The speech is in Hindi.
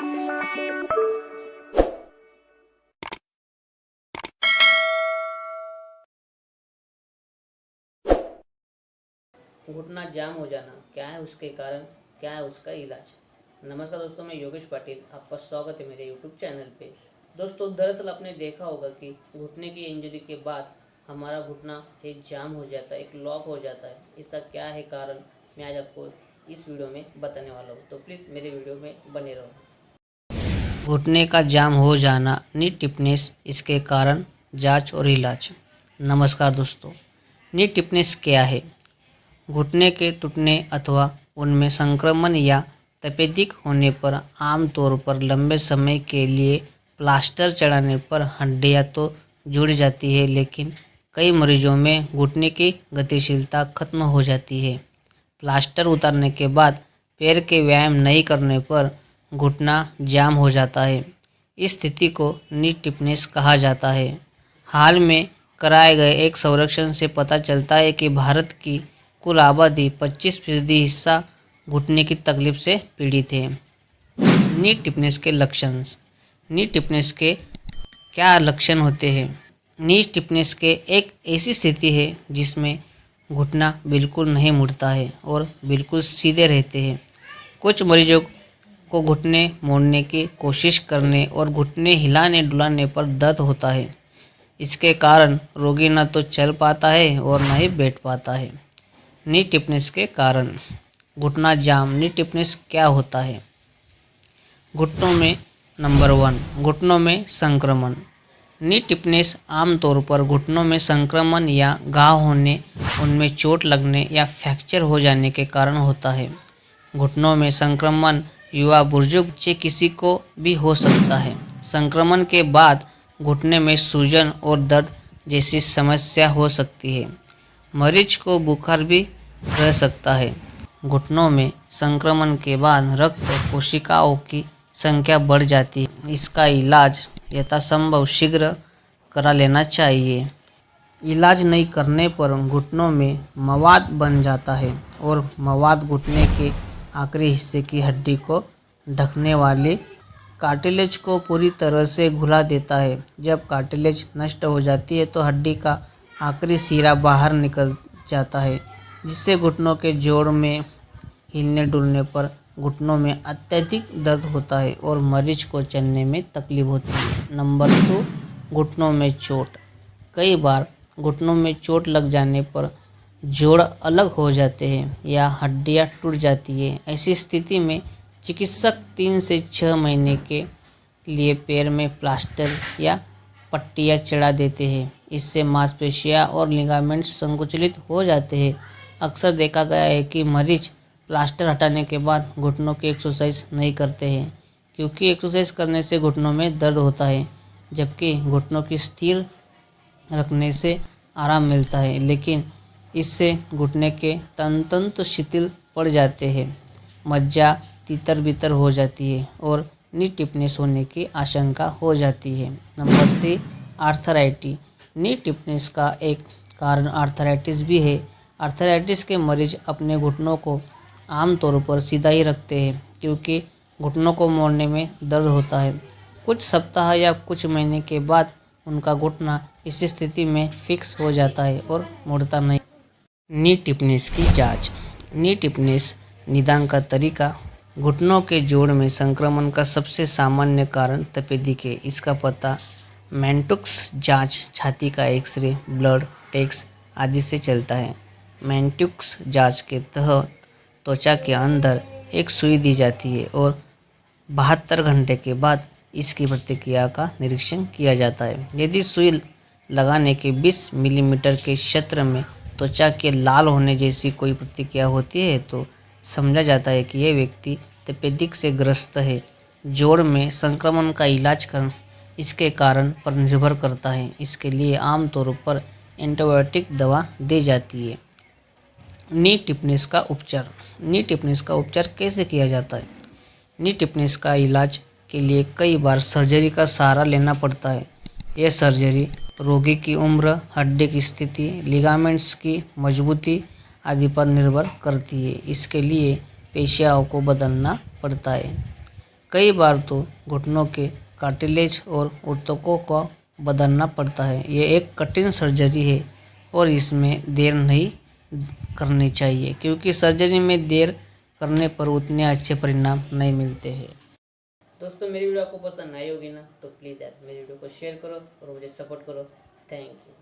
घुटना जाम हो जाना क्या है उसके कारण, क्या है उसका इलाज। नमस्कार दोस्तों, मैं योगेश पाटिल, आपका स्वागत है मेरे यूट्यूब चैनल पे। दोस्तों, दरअसल आपने देखा होगा कि घुटने की इंजरी के बाद हमारा घुटना एक जाम हो जाता है, एक लॉक हो जाता है। इसका क्या है कारण, मैं आज आपको इस वीडियो में बताने वाला हूँ, तो प्लीज़ मेरे वीडियो में बने रहो। घुटने का जाम हो जाना, नी टिपनेस, इसके कारण, जांच और इलाज। नमस्कार दोस्तों, नी टिपनेस क्या है? घुटने के टूटने अथवा उनमें संक्रमण या तपेदिक होने पर आमतौर पर लंबे समय के लिए प्लास्टर चढ़ाने पर हड्डियां तो जुड़ जाती है, लेकिन कई मरीजों में घुटने की गतिशीलता खत्म हो जाती है। प्लास्टर उतारने के बाद पैर के व्यायाम नहीं करने पर घुटना जाम हो जाता है। इस स्थिति को नी टिपनेस कहा जाता है। हाल में कराए गए एक सर्वेक्षण से पता चलता है कि भारत की कुल आबादी 25% हिस्सा घुटने की तकलीफ से पीड़ित है। नी टिपनेस के लक्षण। नी टिपनेस के क्या लक्षण होते हैं? नी टिपनेस के एक ऐसी स्थिति है जिसमें घुटना बिल्कुल नहीं मुड़ता है और बिल्कुल सीधे रहते हैं। कुछ मरीजों को घुटने मोड़ने की कोशिश करने और घुटने हिलाने डुलाने पर दर्द होता है। इसके कारण रोगी न तो चल पाता है और न ही बैठ पाता है। नी टिपनेस के कारण घुटना जाम। नी टिपनेस क्या होता है? घुटनों में नंबर 1, घुटनों में संक्रमण। नी टिपनेस आमतौर पर घुटनों में संक्रमण या घाव होने, उनमें चोट लगने या फ्रैक्चर हो जाने के कारण होता है। घुटनों में संक्रमण युवा, बुजुर्ग, बच्चे किसी को भी हो सकता है। संक्रमण के बाद घुटने में सूजन और दर्द जैसी समस्या हो सकती है। मरीज को बुखार भी रह सकता है। घुटनों में संक्रमण के बाद रक्त कोशिकाओं की संख्या बढ़ जाती है। इसका इलाज यथासंभव शीघ्र करा लेना चाहिए। इलाज नहीं करने पर घुटनों में मवाद बन जाता है और मवाद घुटने के आखिरी हिस्से की हड्डी को ढकने वाली कार्टिलेज को पूरी तरह से घुला देता है। जब कार्टिलेज नष्ट हो जाती है तो हड्डी का आखिरी सिरा बाहर निकल जाता है, जिससे घुटनों के जोड़ में हिलने डुलने पर घुटनों में अत्यधिक दर्द होता है और मरीज को चलने में तकलीफ होती है। नंबर 2, घुटनों में चोट। कई बार घुटनों में चोट लग जाने पर जोड़ अलग हो जाते हैं या हड्डियां टूट जाती है। ऐसी स्थिति में चिकित्सक 3 से 6 महीने के लिए पैर में प्लास्टर या पट्टियाँ चढ़ा देते हैं। इससे मांसपेशियाँ और लिगामेंट संकुचित हो जाते हैं। अक्सर देखा गया है कि मरीज प्लास्टर हटाने के बाद घुटनों की एक्सरसाइज नहीं करते हैं, क्योंकि एक्सरसाइज करने से घुटनों में दर्द होता है, जबकि घुटनों की स्थिर रखने से आराम मिलता है। लेकिन इससे घुटने के तंतु शिथिल पड़ जाते हैं, मज्जा तितर बितर हो जाती है और नी टिपनेस होने की आशंका हो जाती है। Number 3, arthritis. नी टिपनेस का एक कारण आर्थराइटिस भी है। आर्थराइटिस के मरीज अपने घुटनों को आमतौर पर सीधा ही रखते हैं, क्योंकि घुटनों को मोड़ने में दर्द होता है। कुछ सप्ताह या कुछ महीने के बाद उनका घुटना इस स्थिति में फिक्स हो जाता है और मुड़ता नहीं। नी टिपनेस की जांच। नी टिपनेस निदान का तरीका। घुटनों के जोड़ में संक्रमण का सबसे सामान्य कारण तपेदिक है। इसका पता मैंटुक्स जांच, छाती का एक्सरे, ब्लड टेस्ट आदि से चलता है। मैंटुक्स जांच के तहत त्वचा के अंदर एक सुई दी जाती है और 72 घंटे के बाद इसकी प्रतिक्रिया का निरीक्षण किया जाता है। यदि सुई लगाने के 20 मिलीमीटर के क्षेत्र में त्वचा के लाल होने जैसी कोई प्रतिक्रिया होती है तो समझा जाता है कि यह व्यक्ति तपेदिक से ग्रस्त है। जोड़ में संक्रमण का इलाज कर इसके कारण पर निर्भर करता है। इसके लिए आमतौर पर एंटीबायोटिक दवा दी जाती है। नी टिपनेस का उपचार। नी टिपनेस का उपचार कैसे किया जाता है? नी टिपनेस का इलाज के लिए कई बार सर्जरी का सहारा लेना पड़ता है। यह सर्जरी रोगी की उम्र, हड्डी की स्थिति, लिगामेंट्स की मजबूती आदि पर निर्भर करती है। इसके लिए पेशियों को बदलना पड़ता है। कई बार तो घुटनों के कार्टिलेज और ऊतकों को बदलना पड़ता है। ये एक कठिन सर्जरी है और इसमें देर नहीं करनी चाहिए, क्योंकि सर्जरी में देर करने पर उतने अच्छे परिणाम नहीं मिलते हैं। दोस्तों, मेरी वीडियो आपको पसंद आई होगी ना, तो प्लीज़ यार मेरी वीडियो को शेयर करो और मुझे सपोर्ट करो। Thank you.